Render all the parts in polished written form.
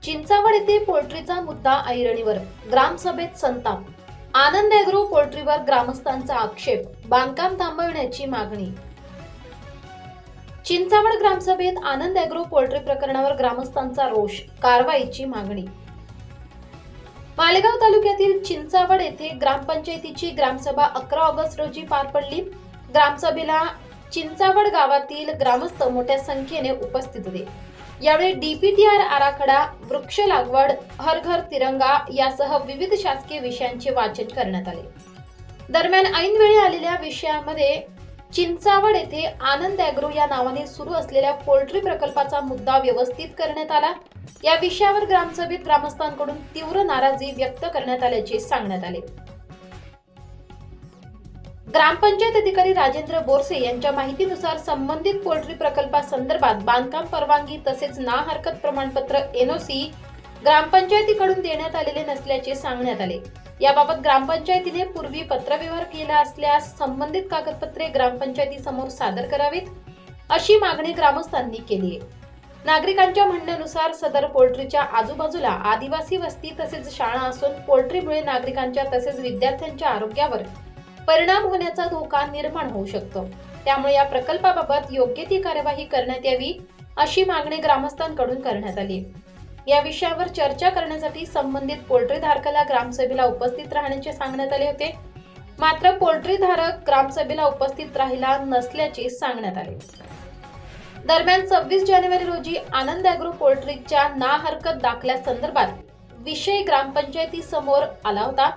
चिंचावड येथे पोल्ट्रीचा मुद्दा ऐरणीवर, ग्रामसभेत संताप. आनंद ॲग्रो पोल्ट्रीवर ग्रामस्थांचा आक्षेप, बांधकाम थांबवण्याची मागणी. चिंचावड ग्रामसभेत आनंद ॲग्रो पोल्ट्री प्रकरणावर ग्रामस्थांचा रोष, कारवाईची मागणी. मालेगाव तालुक्यातील चिंचावड येथे ग्रामपंचायतीची ग्रामसभा 11 ऑगस्ट रोजी पार पडली. ग्रामसभेला चिंचावड गावातील ग्रामस्थ मोठ्या संख्येने उपस्थित होते. यावेळी डीपीटीआर आराखडा, वृक्ष लागवड, हर घर तिरंगा यासह विविध शासकीय विषयांचे वाचन करण्यात आले. दरम्यान ऐनवेळी आलेल्या विषयामध्ये चिंचावड येथे आनंद ॲग्रो या नावाने सुरू असलेल्या पोल्ट्री प्रकल्पाचा मुद्दा व्यवस्थित करण्यात आला. या विषयावर ग्रामसभेत ग्रामस्थांकडून तीव्र नाराजी व्यक्त करण्यात आल्याचे सांगण्यात आले. ग्रामपंचायत अधिकारी राजेंद्र बोरसे यांच्या माहितीनुसार संबंधित पोल्ट्री प्रकल्पासंदर्भात बांधकाम परवानगी तसेच ना हरकत प्रमाणपत्र एनओसी ग्रामपंचायतीकडून देण्यात आलेले नसल्याचे सांगण्यात आले. याबाबत ग्रामपंचायतीने पूर्वी पत्रव्यवहार केला असल्यास संबंधित कागदपत्रे ग्रामपंचायतीसमोर सादर करावीत, अशी मागणी ग्रामस्थांनी केली आहे. नागरिकांच्या म्हणण्यानुसार सदर पोल्ट्रीच्या आजूबाजूला आदिवासी वस्ती तसेच शाळा असून पोल्ट्रीमुळे नागरिकांच्या तसेच विद्यार्थ्यांच्या आरोग्यावर परिणाम होण्याचा धोका निर्माण होऊ शकतो. त्यामुळे या प्रकल्पाबाबत योग्य ती कार्यवाही करण्यात यावी, अशी मागणी ग्रामस्थांकडून करण्यात आली. या विषयावर चर्चा करण्यासाठी संबंधित पोल्ट्री धारकाला ग्रामसभेला उपस्थित राहण्याचे सांगण्यात आले होते. मात्र पोल्ट्री धारक ग्रामसभेला उपस्थित राहिला नसल्याचे सांगण्यात आले. दरम्यान 26 जानेवारी रोजी आनंद ॲग्रो पोल्ट्रीच्या ना हरकत दाखल्यासंदर्भात विषय ग्रामपंचायतीसमोर आला होता.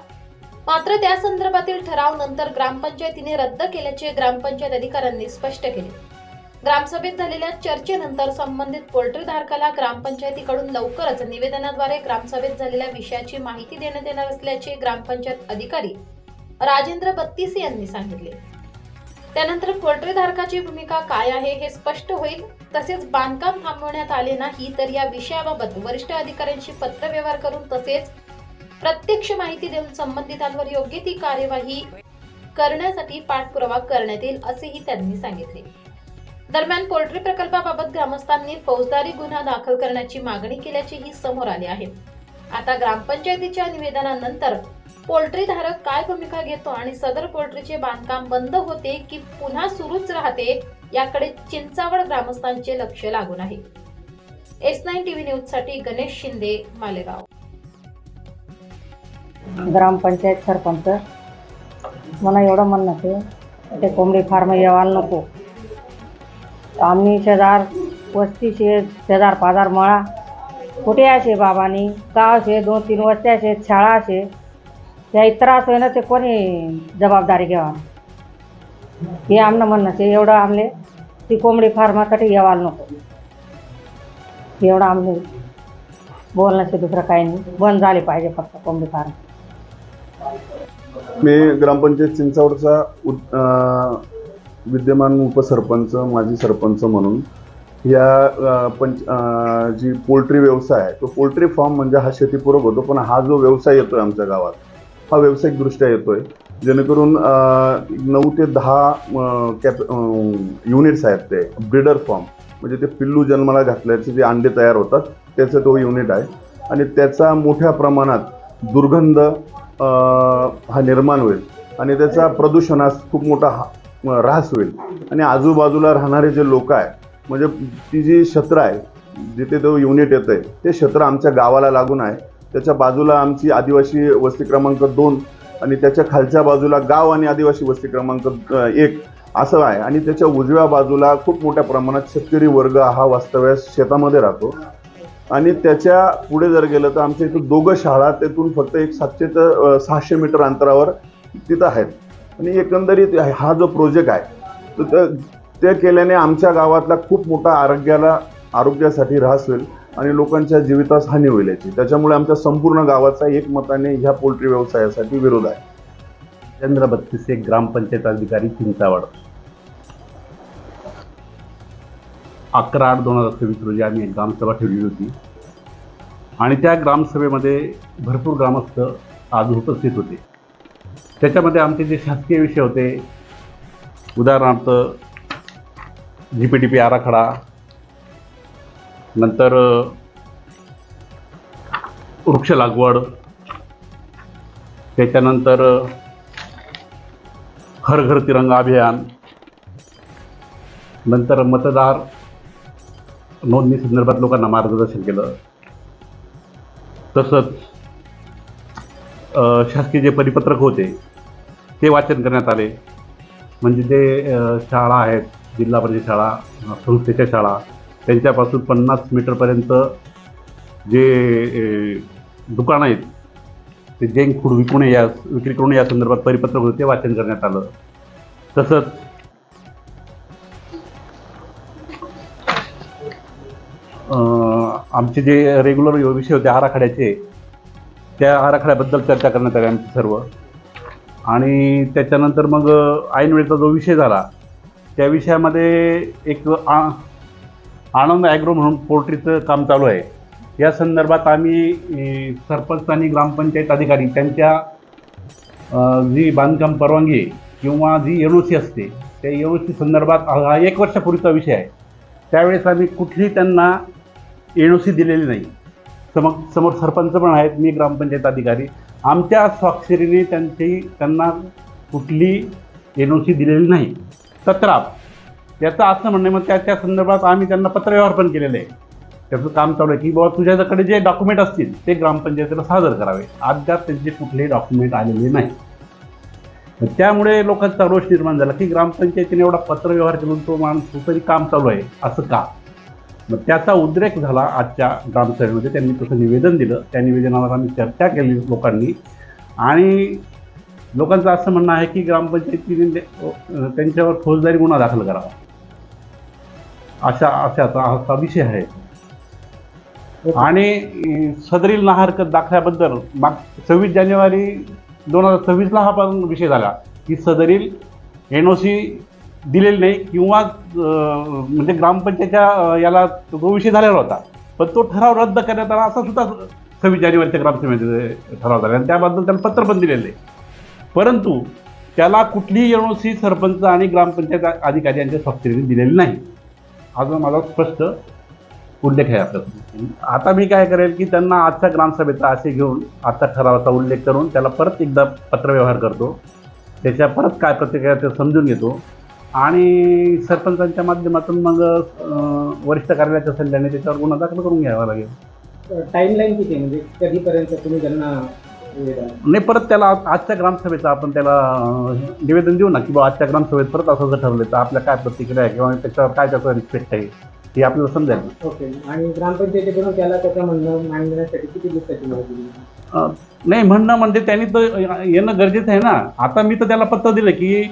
मात्र त्या संदर्भातील ठराव नंतर ग्रामपंचायतीने रद्द केल्याचे ग्रामपंचायत अधिकाऱ्यांनी स्पष्ट केले. ग्रामसभेत झालेल्या चर्चेनंतर संबंधित पोल्ट्री धारकाला ग्रामपंचायतीकडून लवकरच निवेदनाद्वारे ग्रामसभेत झालेल्या विषयाची माहिती देण्यात येणार असल्याचे ग्रामपंचायत अधिकारी राजेंद्र बत्तीस यांनी सांगितले. त्यानंतर पोल्ट्री धारकाची भूमिका काय आहे हे स्पष्ट होईल. तसेच बांधकाम थांबवण्यात आले नाही तर या विषयाबाबत वरिष्ठ अधिकाऱ्यांशी पत्रव्यवहार करून तसेच प्रत्यक्ष माहिती देऊन संबंधितांवर योग्य ती कार्यवाही करण्यासाठी पाठपुरावा करण्यात येईल, असेही त्यांनी सांगितले. दरम्यान पोल्ट्री प्रकल्पाबाबत ग्रामस्थांनी फौजदारी गुन्हा दाखल करण्याची मागणी केल्याचेही समोर आले आहे. आता ग्रामपंचायतीच्या निवेदनानंतर पोल्ट्री धारक काय भूमिका घेतो आणि सदर पोल्ट्रीचे बांधकाम बंद होते की पुन्हा सुरूच राहते, याकडे चिंचावड ग्रामस्थांचे लक्ष लागून आहे. S9 TV न्यूज साठी गणेश शिंदे, मालेगाव. ग्रामपंचायत सरपंच, मला एवढं म्हणणं ते कोंबडी फार्म यावायला नको. आम्ही शेजार वस्ती शे शेजार पाजार मळा कुठे असे बाबांनी गाव शे 2-3 वस्त्या शे शाळा शे त्या त्रास होईना ते कोणी जबाबदारी घ्यावा, हे आमनं म्हणणं ते. एवढं आमले ती कोंबडी फार्मासाठी यावायला नको, एवढं आमले बोलण्याचे दुसरं काही नाही. बंद झाले पाहिजे फक्त कोंबडी फार्म. मी ग्रामपंचायत चिंचावडचा विद्यमान उपसरपंच, माजी सरपंच म्हणून या जी पोल्ट्री व्यवसाय आहे तो पोल्ट्री फार्म म्हणजे हा शेतीपूरक होतो, पण हा जो व्यवसाय येतोय आमच्या गावात हा व्यावसायिकदृष्ट्या येतोय, जेणेकरून 9 ते 10 युनिट्स आहेत. ते ब्रीडर फार्म म्हणजे ते पिल्लू जन्माला घातल्याचे जे अंडे तयार होतात त्याचं तो युनिट आहे. आणि त्याचा मोठ्या प्रमाणात दुर्गंध हा निर्माण होईल आणि त्याचा प्रदूषणास खूप मोठा ऱ्हास होईल. आणि आजूबाजूला राहणारे जे लोक आहे, म्हणजे ती जी क्षेत्र आहे जिथे तो युनिट येतं आहे ते क्षेत्र आमच्या गावाला लागून आहे. त्याच्या बाजूला आमची आदिवासी वस्ती क्रमांक 2 आणि त्याच्या खालच्या बाजूला गाव आणि आदिवासी वस्ती क्रमांक 1 असं आहे. आणि त्याच्या उजव्या बाजूला खूप मोठ्या प्रमाणात शेतकरी वर्ग हा वास्तव्यास शेतामध्ये राहतो. आणि त्याच्या पुढे जर गेलं तर आमच्या इथं 2 शाळा त्यातून फक्त 700 ते 600 मीटर अंतरावर तिथं आहेत. आणि एकंदरीत हा जो प्रोजेक्ट आहे तर ते केल्याने आमच्या गावातला खूप मोठा आरोग्यासाठी ऱ्हास होईल आणि लोकांच्या जीवितास हानी होईल याची. त्याच्यामुळे आमच्या संपूर्ण गावाचा एकमताने ह्या पोल्ट्री व्यवसायासाठी विरोध आहे. राजेंद्र बत्तीस, एक ग्रामपंचायत अधिकारी, चिंचावड. 11/8/2023 रोजी आम्ही एक ग्रामसभा ठेवली होती आणि त्या ग्रामसभेमध्ये भरपूर ग्रामस्थ आज उपस्थित होते. त्याच्यामध्ये आमचे जे शासकीय विषय होते, उदाहरणार्थ GPTP आराखडा, नंतर वृक्ष लागवड, त्याच्यानंतर हर घर तिरंगा अभियान, नंतर मतदार नोंदणी संदर्भात लोकांना मार्गदर्शन केलं. तसंच शासकीय जे परिपत्रक होते ते वाचन करण्यात आले. म्हणजे जे शाळा आहेत, जिल्हा परिषद शाळा, संस्थेच्या शाळा, त्यांच्यापासून 50 मीटरपर्यंत जे दुकानं आहेत ते जंक फूड विक्री करू नये या संदर्भात परिपत्रक होते ते वाचन करण्यात आलं. तसंच आमचे जे रेग्युलर विषय होते आराखड्याचे, त्या आराखड्याबद्दल चर्चा करण्यात आली आमची सर्व. आणि त्याच्यानंतर मग ऐनवेळेचा जो विषय झाला त्या विषयामध्ये एक आनंद ॲग्रो म्हणून पोल्ट्रीचं काम चालू आहे. या संदर्भात आम्ही सरपंच आणि ग्रामपंचायत अधिकारी त्यांच्या जी बांधकाम परवानगी आहे किंवा जी NOC असते त्या NOC संदर्भात हा 1 वर्षापूर्वीचा विषय आहे. त्यावेळेस आम्ही कुठलीही त्यांना NOC दिलेली नाही. समोर सरपंच पण आहेत, मी ग्रामपंचायत अधिकारी, आमच्या स्वाक्षरीने त्यांना कुठली NOC दिलेली नाही. तत्राप त्याचं असं म्हणणं मग त्या संदर्भात आम्ही त्यांना पत्रव्यवहार पण केलेले आहे. त्याचं काम चालू आहे की बाबा तुझ्याकडे जे डॉक्युमेंट असतील ते ग्रामपंचायतीला सादर करावे. अद्याप त्यांचे कुठलेही डॉक्युमेंट आलेले नाही. त्यामुळे लोकांचा रोष निर्माण झाला की ग्रामपंचायतीने एवढा पत्रव्यवहार करून तो माणूस तरी काम चालू आहे असं का. मग त्याचा उद्रेक झाला आजच्या ग्रामसभेमध्ये. त्यांनी तसं निवेदन दिलं. त्या निवेदनावर आम्ही चर्चा केली लोकांनी आणि लोकांचं असं म्हणणं आहे की ग्रामपंचायतीने त्यांच्यावर फौजदारी गुन्हा दाखल करावा अशाचा हा विषय आहे. आणि सदरील नाहरकत दाखल्याबद्दल 26 जानेवारी 2026ला हा पण विषय झाला की सदरील NOC दिलेली नाही किंवा म्हणजे ग्रामपंचायतच्या याला तो विषय झालेला होता, पण तो ठराव रद्द करण्यात आला असा सुद्धा 26 जानेवारीच्या ग्रामसभेमध्ये ठराव झाला आणि त्याबद्दल त्याला पत्र पण दिलेलं आहे. परंतु त्याला कुठलीही NOC सरपंच आणि ग्रामपंचायत अधिकारी यांच्या स्वाक्षरीने दिलेली नाही. हा जो माझा स्पष्ट उल्लेख आहे आपल्याला. आता मी काय करेल की त्यांना आजच्या ग्रामसभेचा आशय घेऊन आजच्या ठरावाचा उल्लेख करून त्याला परत एकदा पत्रव्यवहार करतो. त्याच्या परत काय प्रतिक्रिया ते समजून घेतो आणि सरपंचांच्या माध्यमातून मग वरिष्ठ कार्यालयाच्या सल्ल्याने त्याच्यावर गुन्हा दाखल करून घ्यावा लागेल. टाईमलाईन किती म्हणजे कधीपर्यंत तुम्ही त्यांना नाही, परत त्याला आजच्या ग्रामसभेचा आपण त्याला निवेदन देऊ ना की बाबा आजच्या ग्रामसभेत परत असं जर ठरलं तर आपल्या काय प्रतिक्रिया आहे किंवा त्याच्यावर काय त्याचा रिस्पेक्ट आहे हे आपल्याला समजेल. ओके. आणि ग्रामपंचायतीकडून त्याला त्याचं म्हणणं मांडण्यासाठी किती दिवसाची मुदत दिली? नाही, म्हणणं म्हणजे त्यांनी तर येणं गरजेचं आहे ना. आता मी तर त्याला पत्र दिलं की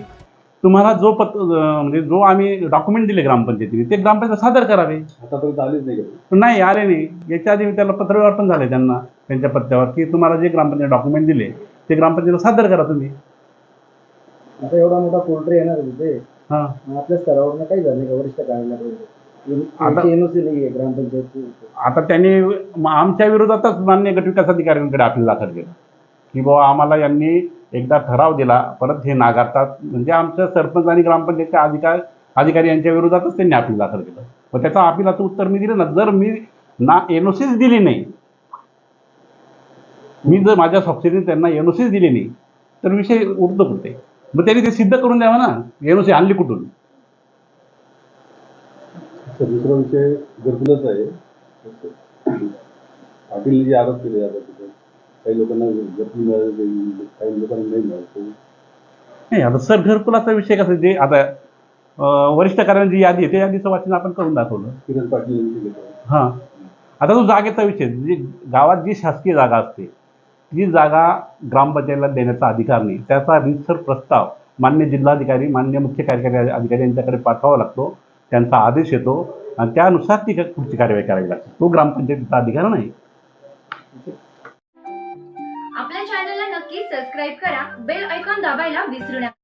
तुम्हाला जो म्हणजे जो आम्ही डॉक्युमेंट दिले ग्रामपंचायतीने ते ग्रामपंचायत सादर करावे. आतापर्यंत आलेच नाही. नाही आले नाही. याच्या आधी मी त्याला पत्रव्यवहार पण झाले त्यांना त्यांच्या पत्त्यावर की तुम्हाला जे ग्रामपंचायत डॉक्युमेंट दिले ते ग्रामपंचायतीला सादर करा तुम्ही. आता एवढा मोठा पोल्ट्री येणार तिथे हां, आपल्या स्तरावर काही झालं का वरिष्ठ कार्यालयाकडे NOC नाही आहे ग्रामपंचायतची? आता त्यांनी आमच्या विरोधातच मान्य गटविकास अधिकाऱ्यांकडे अपील दाखल केलं की बाबा आम्हाला यांनी एकदा ठराव दिला परत हे नाकारतात. म्हणजे आमच्या सरपंच आणि ग्रामपंचायतच्या अधिकारी यांच्या विरोधातच त्यांनी अपील दाखल केलं. मग त्याचं अपीलाचं उत्तर मी दिलं ना. जर मी NOCच दिली नाही, मी जर माझ्या स्वाक्षरीने त्यांना NOCच दिली नाही तर विषय उडतो कुठे. मग त्यांनी ते सिद्ध करून द्यावं ना. NOC आणली कुठून. दुसरा विषय घरकुलच आहे. अपील जे आरोप केले जातात तिथे काही लोकांना घरकुल मिळालं, काही लोकांना नाही मिळालं. नाही, आता सर घरकुलाचा विषय कसं जे आता वरिष्ठ कार्यालयाची जी यादी आहे त्या यादीचं वाचन आपण करून दाखवलं. किरण पाटील यांनी केलं. हां, आता तो जागेचा विषय जी गावात जी शासकीय जागा असते ती जागा ग्रामपंचायतीला देण्याचा अधिकार नाही. त्याचा रीतसर प्रस्ताव मान्य जिल्हाधिकारी मान्य मुख्य कार्यकारी अधिकारी यांच्याकडे पाठवावा लागतो. त्यांचा आदेश येतो आणि त्यानुसार ती पुढची कार्यवाही करावी लागते. तो ग्रामपंचायतीचा अधिकार नाही. आपल्या चॅनलला नक्की सबस्क्राईब करा, बेल आयकॉन दाबायला विसरू नका.